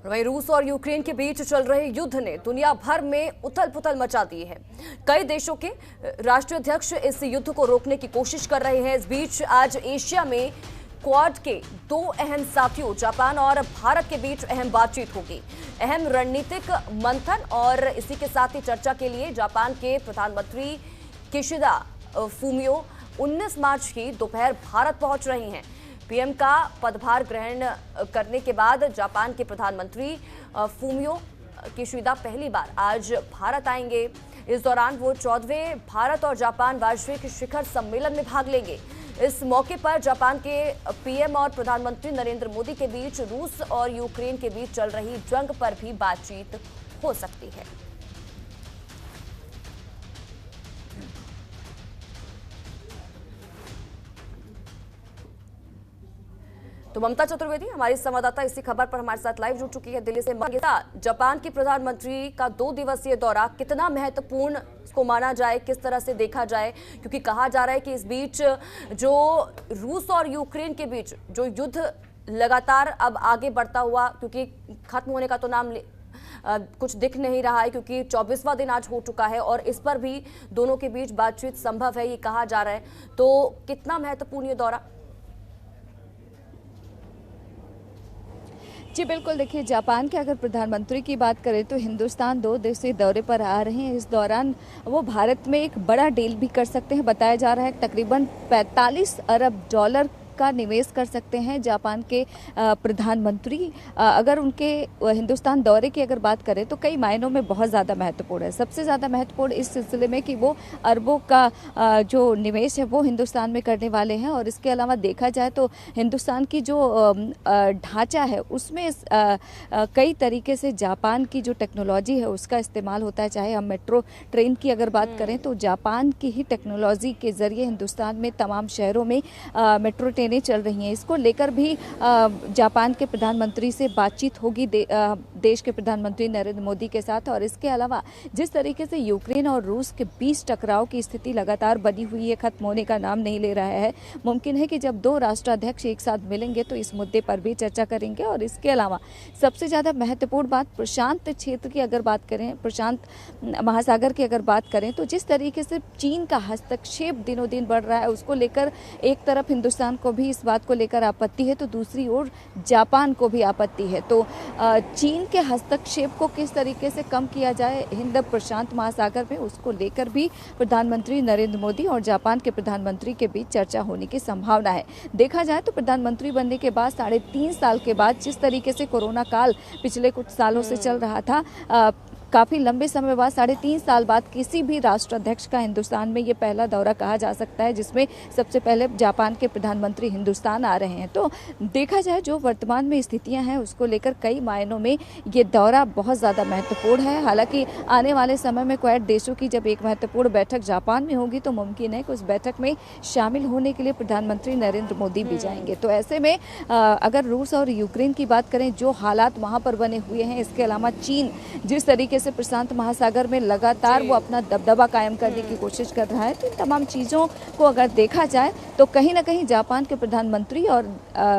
वहीं रूस और यूक्रेन के बीच चल रहे युद्ध ने दुनिया भर में उथल पुथल मचा दी है। कई देशों के राष्ट्रीय अध्यक्ष इस युद्ध को रोकने की कोशिश कर रहे हैं। इस बीच आज एशिया में क्वाड के दो अहम साथियों जापान और भारत के बीच अहम बातचीत होगी। अहम रणनीतिक मंथन और इसी के साथ ही चर्चा के लिए जापान के प्रधानमंत्री किशिदा फूमियो 19 मार्च की दोपहर भारत पहुंच रहे हैं। पीएम का पदभार ग्रहण करने के बाद जापान के प्रधानमंत्री फूमियो किशिदा पहली बार आज भारत आएंगे। इस दौरान वो 14वें भारत और जापान वैश्विक शिखर सम्मेलन में भाग लेंगे। इस मौके पर जापान के पीएम और प्रधानमंत्री नरेंद्र मोदी के बीच रूस और यूक्रेन के बीच चल रही जंग पर भी बातचीत हो सकती है। तो ममता चतुर्वेदी हमारी संवाददाता इसी खबर पर हमारे साथ लाइव जुड़ चुकी है दिल्ली से। जापान की प्रधानमंत्री का 2 दिवसीय दौरा कितना महत्वपूर्ण को माना जाए, किस तरह से देखा जाए, क्योंकि कहा जा रहा है कि इस बीच जो रूस और यूक्रेन के बीच जो युद्ध लगातार अब आगे बढ़ता हुआ, क्योंकि खत्म होने का तो नाम कुछ दिख नहीं रहा है, क्योंकि 24वां दिन आज हो चुका है और इस पर भी दोनों के बीच बातचीत संभव है, ये कहा जा रहा है। तो कितना महत्वपूर्ण ये दौरा? जी बिल्कुल, देखिए जापान के अगर प्रधानमंत्री की बात करें तो हिंदुस्तान 2 दिवसीय दौरे पर आ रहे हैं। इस दौरान वो भारत में एक बड़ा डील भी कर सकते हैं। बताया जा रहा है तकरीबन 45 अरब डॉलर का निवेश कर सकते हैं जापान के प्रधानमंत्री। अगर उनके हिंदुस्तान दौरे की अगर बात करें तो कई मायनों में बहुत ज़्यादा महत्वपूर्ण है। सबसे ज़्यादा महत्वपूर्ण इस सिलसिले में कि वो अरबों का जो निवेश है वो हिंदुस्तान में करने वाले हैं। और इसके अलावा देखा जाए तो हिंदुस्तान की जो ढांचा है उसमें कई तरीके से जापान की जो टेक्नोलॉजी है उसका इस्तेमाल होता है। चाहे हम मेट्रो ट्रेन की अगर बात करें तो जापान की ही टेक्नोलॉजी के ज़रिए हिंदुस्तान में तमाम शहरों में मेट्रो ट्रेनें चल रही हैं। इसको लेकर भी जापान के प्रधानमंत्री से बातचीत होगी देश के प्रधानमंत्री नरेंद्र मोदी के साथ। और इसके अलावा जिस तरीके से यूक्रेन और रूस के बीच टकराव की स्थिति लगातार बनी हुई है, खत्म होने का नाम नहीं ले रहा है, मुमकिन है कि जब 2 राष्ट्राध्यक्ष एक साथ मिलेंगे तो इस मुद्दे पर भी चर्चा करेंगे। और इसके अलावा सबसे ज़्यादा महत्वपूर्ण बात प्रशांत क्षेत्र की अगर बात करें, प्रशांत महासागर की अगर बात करें तो जिस तरीके से चीन का हस्तक्षेप दिनों दिन बढ़ रहा है उसको लेकर एक तरफ हिंदुस्तान को भी इस बात को लेकर आपत्ति है तो दूसरी ओर जापान को भी आपत्ति है। तो चीन के हस्तक्षेप को किस तरीके से कम किया जाए हिंद प्रशांत महासागर में, उसको लेकर भी प्रधानमंत्री नरेंद्र मोदी और जापान के प्रधानमंत्री के बीच चर्चा होने की संभावना है। देखा जाए तो प्रधानमंत्री बनने के बाद 3.5 साल के बाद जिस तरीके से कोरोना काल पिछले कुछ सालों से चल रहा था, काफ़ी लंबे समय बाद 3.5 साल बाद किसी भी राष्ट्राध्यक्ष का हिंदुस्तान में ये पहला दौरा कहा जा सकता है जिसमें सबसे पहले जापान के प्रधानमंत्री हिंदुस्तान आ रहे हैं। तो देखा जाए जो वर्तमान में स्थितियां हैं उसको लेकर कई मायनों में ये दौरा बहुत ज़्यादा महत्वपूर्ण है। हालांकि आने वाले समय में क्वाड देशों की जब एक महत्वपूर्ण बैठक जापान में होगी तो मुमकिन है कि उस बैठक में शामिल होने के लिए प्रधानमंत्री नरेंद्र मोदी भी जाएंगे। तो ऐसे में अगर रूस और यूक्रेन की बात करें, जो हालात वहाँ पर बने हुए हैं, इसके अलावा चीन जिस तरीके से प्रशांत महासागर में लगातार वो अपना दबदबा कायम करने की कोशिश कर रहा है, तो इन तमाम चीज़ों को अगर देखा जाए तो कहीं ना कहीं जापान के प्रधानमंत्री और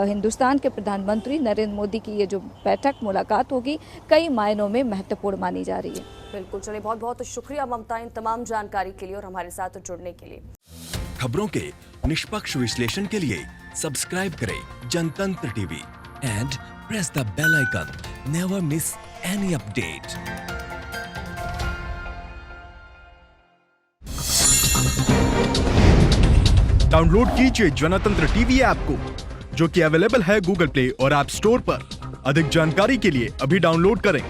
हिंदुस्तान के प्रधानमंत्री नरेंद्र मोदी की ये जो बैठक मुलाकात होगी कई मायनों में महत्वपूर्ण मानी जा रही है। बिल्कुल, चलिए बहुत बहुत शुक्रिया ममता इन तमाम जानकारी के लिए और हमारे साथ जुड़ने के लिए। खबरों के निष्पक्ष विश्लेषण के लिए सब्सक्राइब करें Jantantra TV and press the bell icon. Never miss any update. Download कीजिए जनतंत्र टीवी ऐप को, जो कि अवेलेबल है गूगल प्ले और ऐप स्टोर पर। अधिक जानकारी के लिए अभी डाउनलोड करें।